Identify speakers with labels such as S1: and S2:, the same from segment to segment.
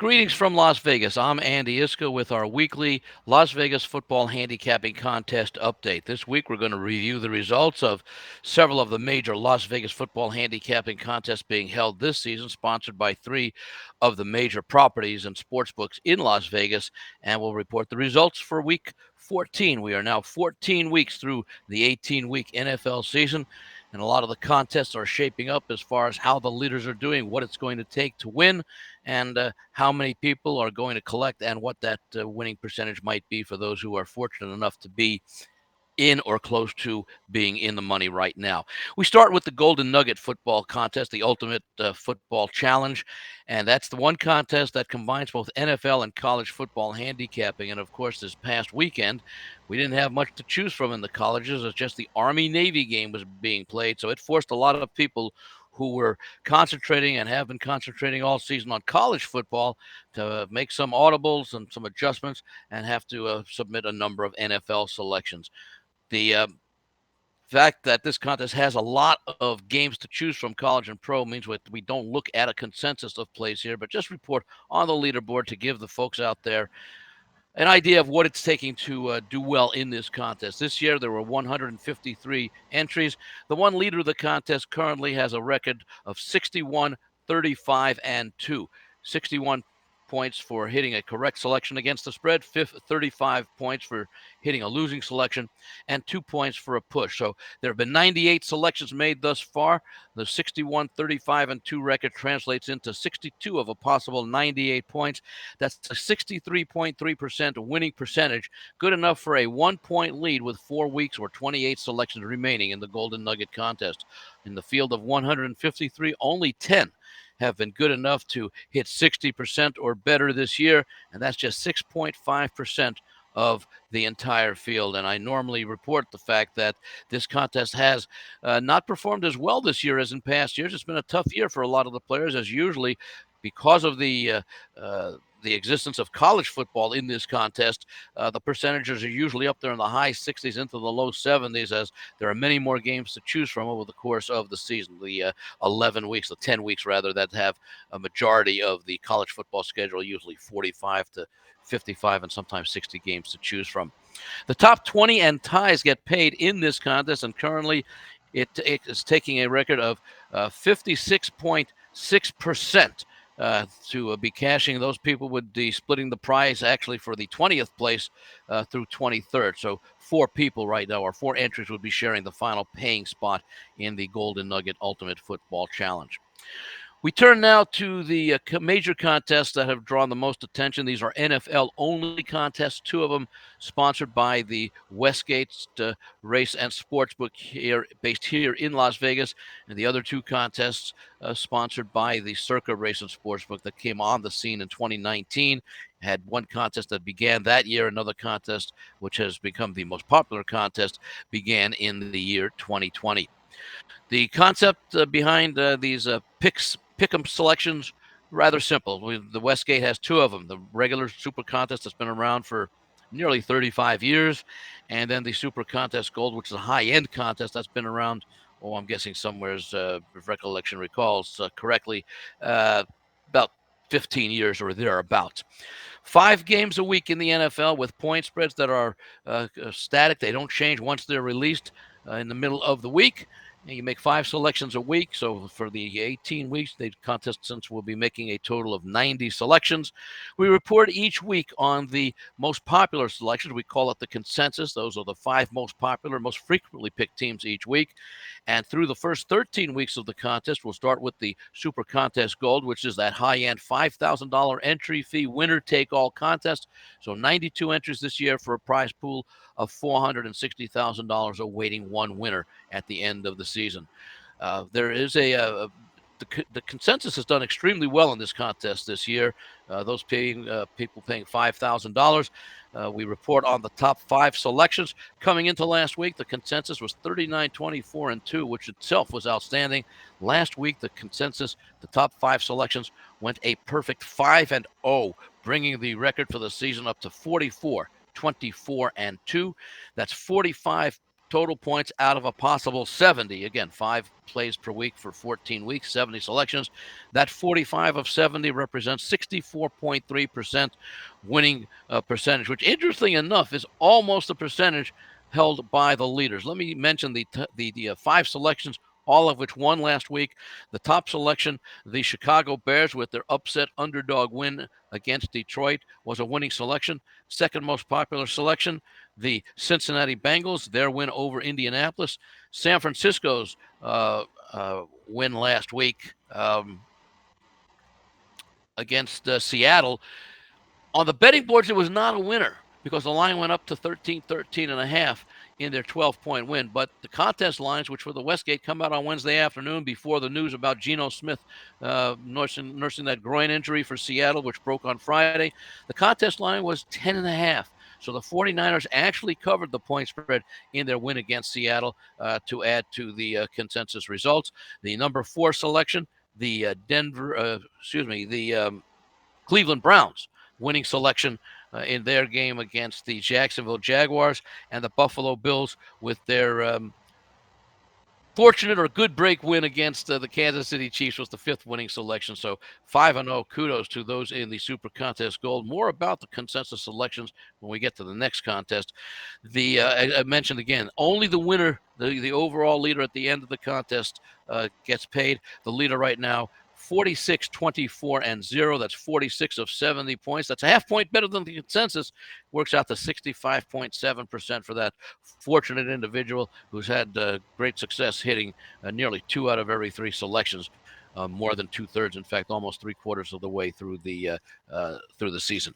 S1: Greetings from Las Vegas. I'm Andy Iska with our weekly Las Vegas football handicapping contest update. This week we're going to review the results of several of the major Las Vegas football handicapping contests being held this season, sponsored by three of the major properties and sportsbooks in Las Vegas, and we'll report the results for week 14. We are now 14 weeks through the 18-week NFL season, and a lot of the contests are shaping up as far as how the leaders are doing, what it's going to take to win, and how many people are going to collect and what that winning percentage might be for those who are fortunate enough to be in or close to being in the money right now. We start with the Golden Nugget football contest, the ultimate football challenge. And that's the one contest that combines both NFL and college football handicapping. And of course, this past weekend, we didn't have much to choose from in the colleges. It's just the Army-Navy game was being played. So it forced a lot of people who were concentrating and have been concentrating all season on college football to make some audibles and some adjustments and have to submit a number of NFL selections. The fact that this contest has a lot of games to choose from, college and pro, means we don't look at a consensus of plays here, but just report on the leaderboard to give the folks out there an idea of what it's taking to do well in this contest. This year, there were 153 entries. The one leader of the contest currently has a record of 61, 35, and 2. 61 points for hitting a correct selection against the spread, 35 points for hitting a losing selection, and 2 points for a push. So there have been 98 selections made thus far. The 61, 35, and 2 record translates into 62 of a possible 98 points. That's a 63.3% winning percentage, good enough for a 1-point lead with 4 weeks or 28 selections remaining in the Golden Nugget contest. In the field of 153, only 10 have been good enough to hit 60% or better this year, and that's just 6.5% of the entire field. And I normally report the fact that this contest has not performed as well this year as in past years. It's been a tough year for a lot of the players, as usually because of the existence of college football in this contest. The percentages are usually up there in the high 60s into the low 70s, as there are many more games to choose from over the course of the season. The 11 weeks, the 10 weeks rather, that have a majority of the college football schedule, usually 45 to 55 and sometimes 60 games to choose from. The top 20 and ties get paid in this contest, and currently it is taking a record of 56.6%. To be cashing. Those people would be splitting the prize actually for the 20th place through 23rd. So 4 people right now, or 4 entries, would be sharing the final paying spot in the Golden Nugget Ultimate Football Challenge. We turn now to the major contests that have drawn the most attention. These are NFL-only contests, 2 of them sponsored by the Westgate Race and Sportsbook here, based here in Las Vegas, and the other 2 contests sponsored by the Circa Race and Sportsbook that came on the scene in 2019. Had one contest that began that year, another contest, which has become the most popular contest, began in the year 2020. The concept behind these pick'em selections, rather simple. The Westgate has 2 of them. The regular Super Contest that's been around for nearly 35 years, and then the SuperContest Gold, which is a high-end contest that's been around, I'm guessing somewhere's, if recollection recalls correctly, about 15 years or thereabouts. 5 games a week in the NFL with point spreads that are static. They don't change once they're released in the middle of the week. And you make 5 selections a week. So for the 18 weeks, the contestants will be making a total of 90 selections. We report each week on the most popular selections. We call it the consensus. Those are the 5 most popular, most frequently picked teams each week. And through the first 13 weeks of the contest, we'll start with the SuperContest Gold, which is that high-end $5,000 entry fee winner-take-all contest. So 92 entries this year for a prize pool of $460,000, awaiting one winner at the end of the season. There is the consensus has done extremely well in this contest this year. Those people paying $5,000. We report on the top 5 selections. Coming into last week, the consensus was 39, 24, and 2, which itself was outstanding. Last week, the consensus, the top 5 selections, went a perfect 5-0, bringing the record for the season up to 44, 24, and 2. That's 45 total points out of a possible 70. Again, 5 plays per week for 14 weeks, 70 selections. That 45 of 70 represents 64.3% winning percentage, which, interestingly enough, is almost the percentage held by the leaders. Let me mention the 5 selections, all of which won last week. The top selection, the Chicago Bears, with their upset underdog win against Detroit, was a winning selection. Second most popular selection, the Cincinnati Bengals, their win over Indianapolis. San Francisco's win last week against Seattle. On the betting boards, it was not a winner because the line went up to 13.5 in their 12-point win. But the contest lines, which were the Westgate, come out on Wednesday afternoon before the news about Geno Smith nursing that groin injury for Seattle, which broke on Friday. The contest line was 10.5. So the 49ers actually covered the point spread in their win against Seattle to add to the consensus results. The number 4 selection, the Cleveland Browns, winning selection in their game against the Jacksonville Jaguars, and the Buffalo Bills with their fortunate or good break win against the Kansas City Chiefs was the 5th winning selection. So 5-0. Kudos to those in the SuperContest Gold. More about the consensus selections when we get to the next contest. I mentioned again, only the winner, the overall leader at the end of the contest, gets paid. The leader right now, 46, 24, and 0. That's 46 of 70 points. That's a half point better than the consensus. Works out to 65.7% for that fortunate individual who's had great success hitting nearly 2 out of every 3 selections, more than 2/3. In fact, almost 3/4 of the way through the season.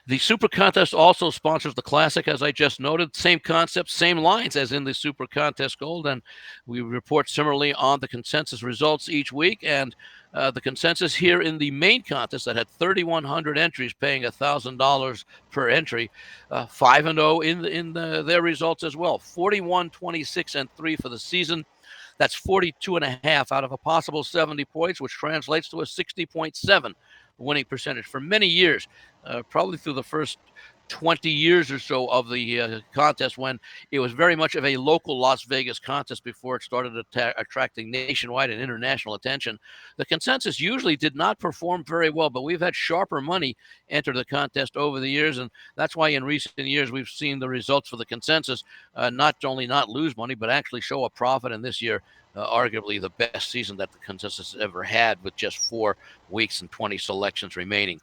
S1: The Super Contest also sponsors the Classic, as I just noted. Same concept, same lines as in the Super Contest Gold, and we report similarly on the consensus results each week. And the consensus here in the main contest that had 3,100 entries, paying $1,000 per entry, 5-0 in their results as well. 41, 26, and 3 for the season. That's 42.5 out of a possible 70 points, which translates to a 60.7 winning percentage for many years, probably through the first 20 years or so of the contest, when it was very much of a local Las Vegas contest before it started attracting nationwide and international attention. The consensus usually did not perform very well, but we've had sharper money enter the contest over the years, and that's why in recent years we've seen the results for the consensus not only not lose money, but actually show a profit. And this year, arguably the best season that the consensus has ever had, with just 4 weeks and 20 selections remaining.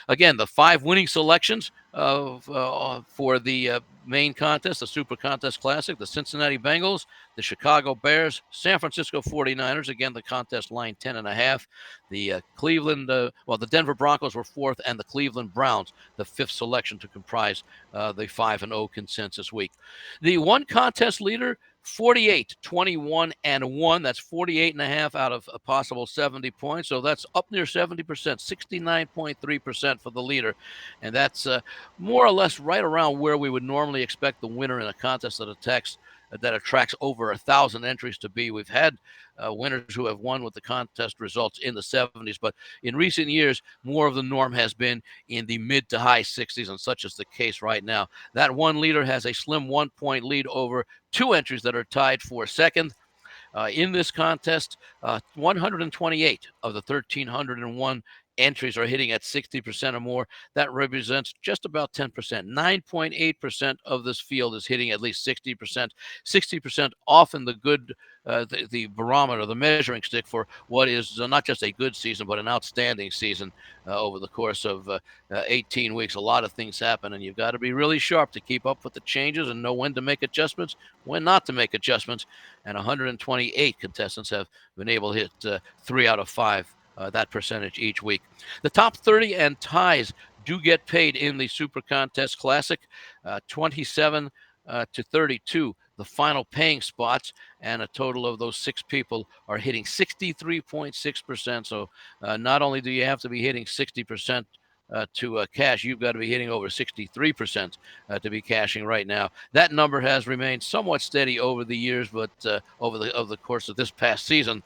S1: Again, the 5 winning selections for the main contest, the Super Contest Classic: the Cincinnati Bengals, the Chicago Bears, San Francisco 49ers, again the contest line 10.5, the the Denver Broncos were 4th, and the Cleveland Browns the 5th selection to comprise the 5-0 consensus week. The one contest leader, 48, 21, and 1. That's 48.5 out of a possible 70 points. So that's up near 70%, 69.3% for the leader. And that's more or less right around where we would normally expect the winner in a contest that attracts over 1,000 entries to be. We've had winners who have won with the contest results in the 70s, but in recent years, more of the norm has been in the mid to high 60s, and such is the case right now. That one leader has a slim 1-point lead over 2 entries that are tied for second. In this contest, 128 of the 1,301 entries are hitting at 60% or more. That represents just about 10%. 9.8% of this field is hitting at least 60%. 60% often the good, the barometer, the measuring stick for what is not just a good season, but an outstanding season over the course of 18 weeks. A lot of things happen, and you've got to be really sharp to keep up with the changes and know when to make adjustments, when not to make adjustments. And 128 contestants have been able to hit 3 out of 5. That percentage each week. The top 30 and ties do get paid in the Super Contest Classic, 27 to 32, the final paying spots, and a total of those 6 people are hitting 63.6%. So not only do you have to be hitting 60% to cash, you've got to be hitting over 63% to be cashing right now. That number has remained somewhat steady over the years, but over the course of this past season,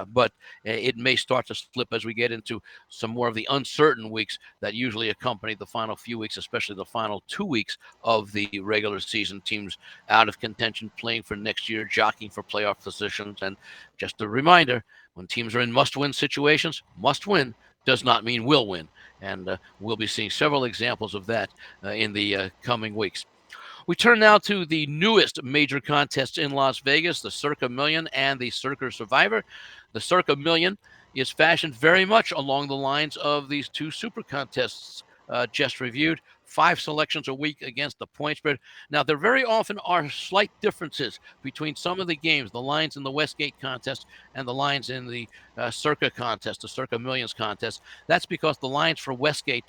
S1: but it may start to slip as we get into some more of the uncertain weeks that usually accompany the final few weeks, especially the final 2 weeks of the regular season. Teams out of contention, playing for next year, jockeying for playoff positions. And just a reminder, when teams are in must-win situations, must win does not mean will win. And we'll be seeing several examples of that in the coming weeks. We turn now to the newest major contests in Las Vegas, the Circa Million and the Circa Survivor. The Circa Million is fashioned very much along the lines of these two super contests just reviewed. 5 selections a week against the point spread. Now, there very often are slight differences between some of the games, the lines in the Westgate contest and the lines in the Circa contest, the Circa Millions contest. That's because the lines for Westgate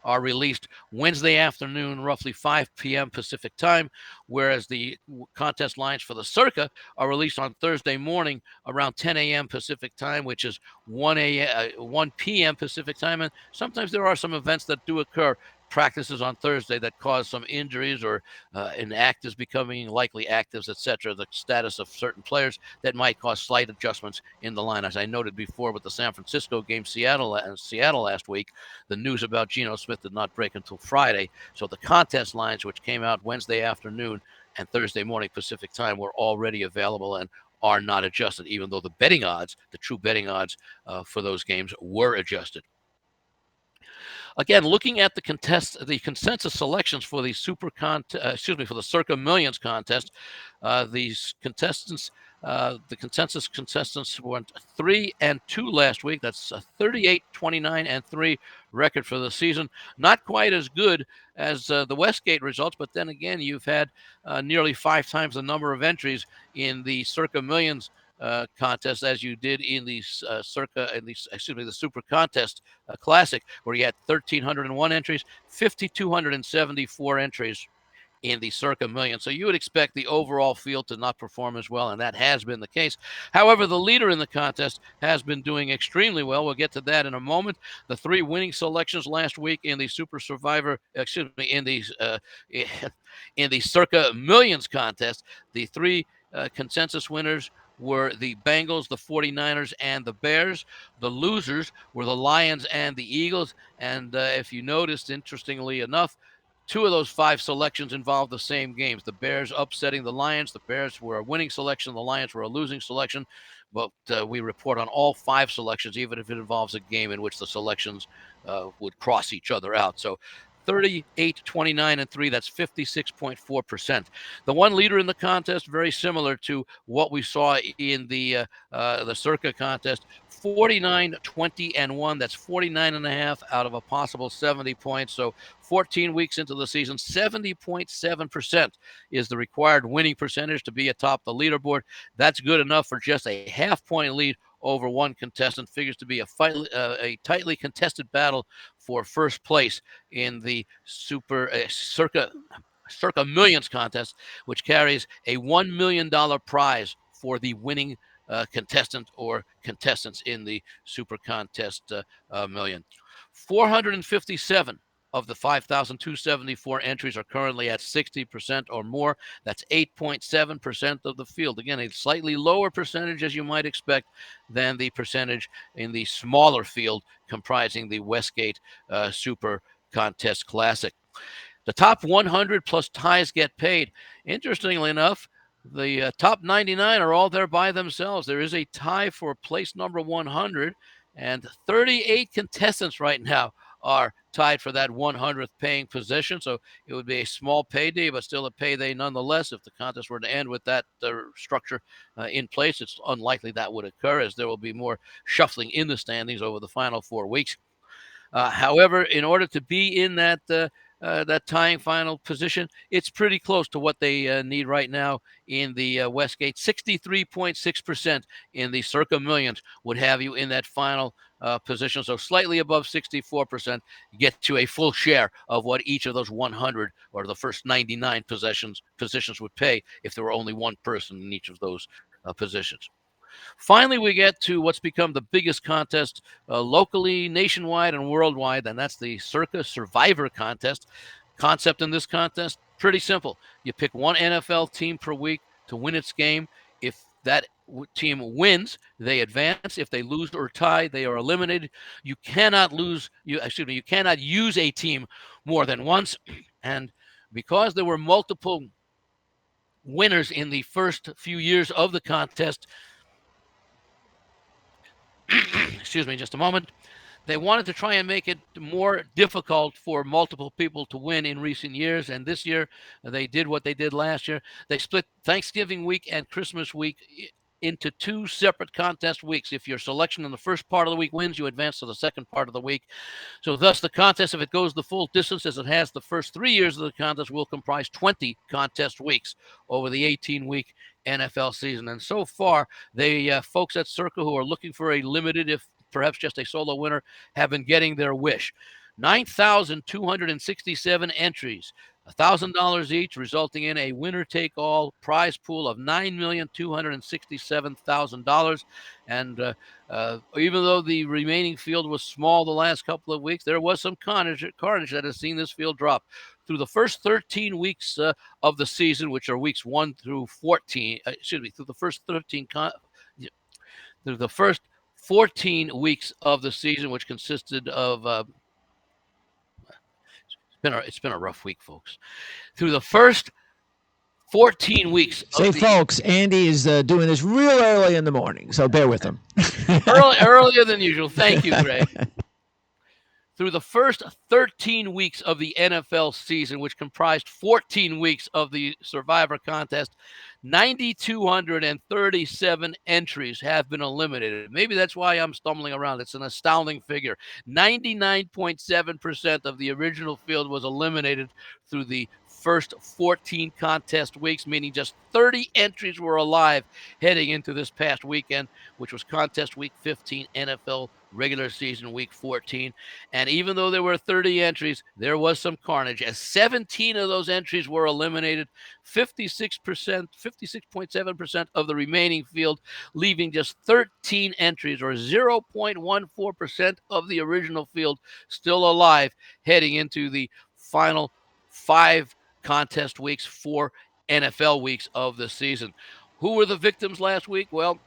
S1: are released Wednesday afternoon, roughly 5 p.m. Pacific time, whereas the contest lines for the Circa are released on Thursday morning around 10 a.m. Pacific time, which is 1 p.m. Pacific time. And sometimes there are some events that do occur, practices on Thursday that cause some injuries or inactives becoming likely actives, etc. The status of certain players that might cause slight adjustments in the line. As I noted before with the San Francisco game, Seattle last week, the news about Geno Smith did not break until Friday. So the contest lines, which came out Wednesday afternoon and Thursday morning Pacific time, were already available and are not adjusted, even though the betting odds, the true betting odds for those games were adjusted. Again, looking at the consensus selections for the for the Circa Millions contest, these contestants, the consensus contestants went 3-2 last week. That's a 38, 29, and 3 record for the season. Not quite as good as the Westgate results, but then again, you've had nearly 5 times the number of entries in the Circa Millions contest as you did in the the Super Contest Classic, where you had 1,301 entries, 5,274 entries in the Circa Million. So you would expect the overall field to not perform as well, and that has been the case. However, the leader in the contest has been doing extremely well. We'll get to that in a moment. The 3 winning selections last week in the in the Circa Millions contest, the 3 consensus winners were the Bengals, the 49ers, and the Bears. The losers were the Lions and the Eagles. And if you noticed, interestingly enough, 2 of those 5 selections involved the same games. The Bears upsetting the Lions. The Bears were a winning selection. The Lions were a losing selection. But we report on all 5 selections, even if it involves a game in which the selections would cross each other out. So 38, 29, and 3, that's 56.4%. The one leader in the contest, very similar to what we saw in the Circa contest, 49, 20, and 1. That's 49.5 out of a possible 70 points. So 14 weeks into the season, 70.7% is the required winning percentage to be atop the leaderboard. That's good enough for just a half-point lead over one contestant. Figures to be a tightly contested battle for first place in the Circa Millions contest, which carries a $1 million prize for the winning contestant or contestants in the Super Contest Million. 457 of the 5,274 entries are currently at 60% or more. That's 8.7% of the field. Again, a slightly lower percentage, as you might expect, than the percentage in the smaller field comprising the Westgate Super Contest Classic. The top 100 plus ties get paid. Interestingly enough, the top 99 are all there by themselves. There is a tie for place number 100, and 38 contestants right now are tied for that 100th paying position. So it would be a small payday, but still a payday nonetheless. If the contest were to end with that structure in place, it's unlikely that would occur, as there will be more shuffling in the standings over the final 4 weeks. However, in order to be in that tying final position, it's pretty close to what they need right now in the Westgate. 63.6% in the Circa Millions would have you in that final position. So slightly above 64%, get to a full share of what each of those 100 or the first 99 positions would pay if there were only one person in each of those positions. Finally, we get to what's become the biggest contest locally, nationwide, and worldwide, and that's the Circa Survivor Contest. Concept in this contest, pretty simple. You pick one NFL team per week to win its game. If that team wins, they advance. If they lose or tie, they are eliminated. You cannot you cannot use a team more than once. And because there were multiple winners in the first few years of the contest, excuse me just a moment, they wanted to try and make it more difficult for multiple people to win in recent years. And this year, they did what they did last year. They split Thanksgiving week and Christmas week into two separate contest weeks. If your selection in the first part of the week wins, you advance to the second part of the week. So thus the contest, if it goes the full distance as it has the first 3 years of the contest, will comprise 20 contest weeks over the 18-week NFL season. And so far, the folks at Circa who are looking for a limited, if perhaps just a solo winner, have been getting their wish. 9,267 entries, $1,000 each, resulting in a winner-take-all prize pool of $9,267,000. And even though the remaining field was small the last couple of weeks, there was some carnage that has seen this field drop. Through the first 13 weeks of the season, which are weeks 1 through 14, through the first 14 weeks of the season, which consisted of it's been a rough week, folks. Through the first 14 weeks.
S2: Folks, Andy is doing this real early in the morning, so bear with him.
S1: Earlier than usual. Thank you, Greg. Through the first 13 weeks of the NFL season, which comprised 14 weeks of the Survivor contest, 9,237 entries have been eliminated. Maybe that's why I'm stumbling around. It's an astounding figure. 99.7% of the original field was eliminated through the first 14 contest weeks, meaning just 30 entries were alive heading into this past weekend, which was contest week 15, NFL regular season week 14. And even though there were 30 entries, there was some carnage, as 17 of those entries were eliminated, 56.7% of the remaining field, leaving just 13 entries, or 0.14% of the original field, still alive heading into the final 5 contest weeks, 4 NFL weeks of the season. Who were the victims last week? Well,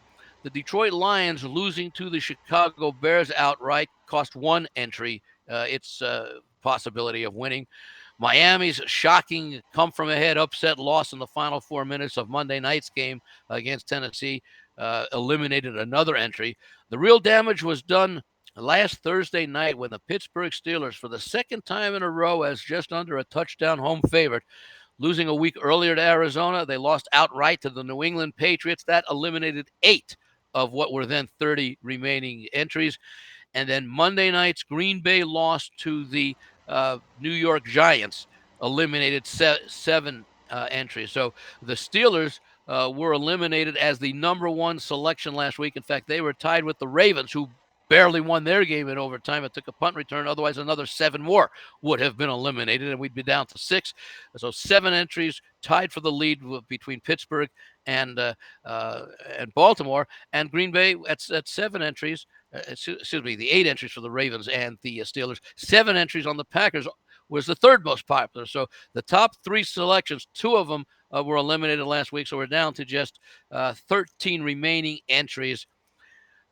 S1: the Detroit Lions losing to the Chicago Bears outright cost 1 entry its possibility of winning. Miami's shocking come-from-ahead upset loss in the final 4 minutes of Monday night's game against Tennessee eliminated another entry. The real damage was done last Thursday night when the Pittsburgh Steelers, for the second time in a row as just under a touchdown home favorite, losing a week earlier to Arizona, they lost outright to the New England Patriots. That eliminated 8 of what were then 30 remaining entries. And then Monday night's Green Bay loss to the New York Giants eliminated 7 entries. So the Steelers were eliminated as the number 1 selection last week. In fact, they were tied with the Ravens, who barely won their game in overtime. It took a punt return. Otherwise, another 7 more would have been eliminated, and we'd be down to 6. So 7 entries tied for the lead between Pittsburgh and Baltimore, and Green Bay at 7 entries. The 8 entries for the Ravens and the Steelers. 7 entries on the Packers was the third most popular. So the top 3 selections, 2 of them were eliminated last week. So we're down to just 13 remaining entries.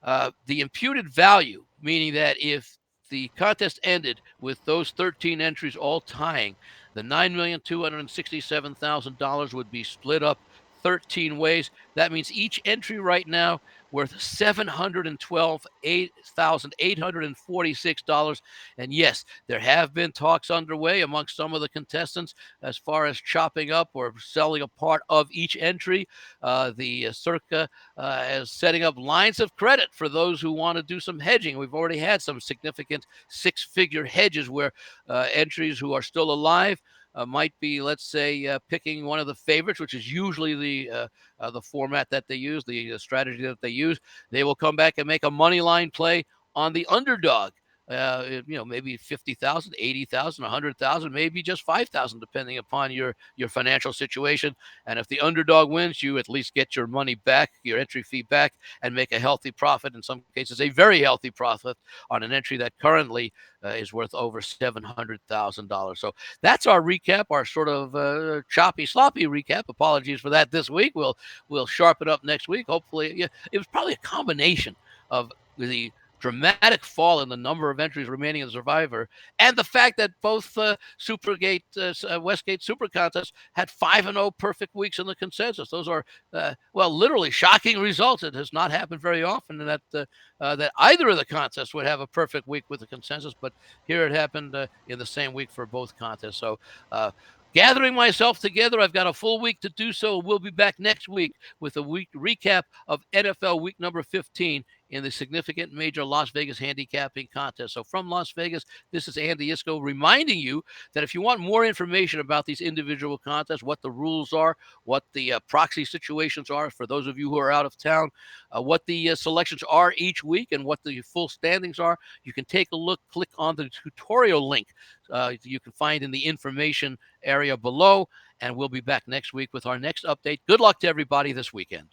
S1: The imputed value, meaning that if the contest ended with those 13 entries all tying, the $9,267,000 would be split up 13 ways. That means each entry right now worth $712,846. And yes, there have been talks underway amongst some of the contestants as far as chopping up or selling a part of each entry. The Circa is setting up lines of credit for those who want to do some hedging. We've already had some significant 6-figure hedges where entries who are still alive might be, let's say, picking one of the favorites, which is usually the format that they use, the strategy that they use. They will come back and make a money line play on the underdog maybe 50,000, 80,000, 100,000, maybe just 5,000, depending upon your financial situation. And if the underdog wins, you at least get your money back, your entry fee back, and make a healthy profit. In some cases, a very healthy profit on an entry that currently is worth over $700,000. So that's our recap, our sort of choppy, sloppy recap. Apologies for that this week. We'll sharpen up next week. Hopefully, yeah, it was probably a combination of the dramatic fall in the number of entries remaining in Survivor, and the fact that both Westgate Super Contest had 5-0 perfect weeks in the consensus. Those are literally shocking results. It has not happened very often that either of the contests would have a perfect week with the consensus, but here it happened in the same week for both contests. So. Gathering myself together, I've got a full week to do so. We'll be back next week with a week recap of NFL week number 15 in the significant major Las Vegas handicapping contest. So from Las Vegas, this is Andy Iskoe reminding you that if you want more information about these individual contests, what the rules are, what the proxy situations are for those of you who are out of town, what the selections are each week, and what the full standings are, you can take a look, click on the tutorial link you can find in the information area below, and we'll be back next week with our next update. Good luck to everybody this weekend.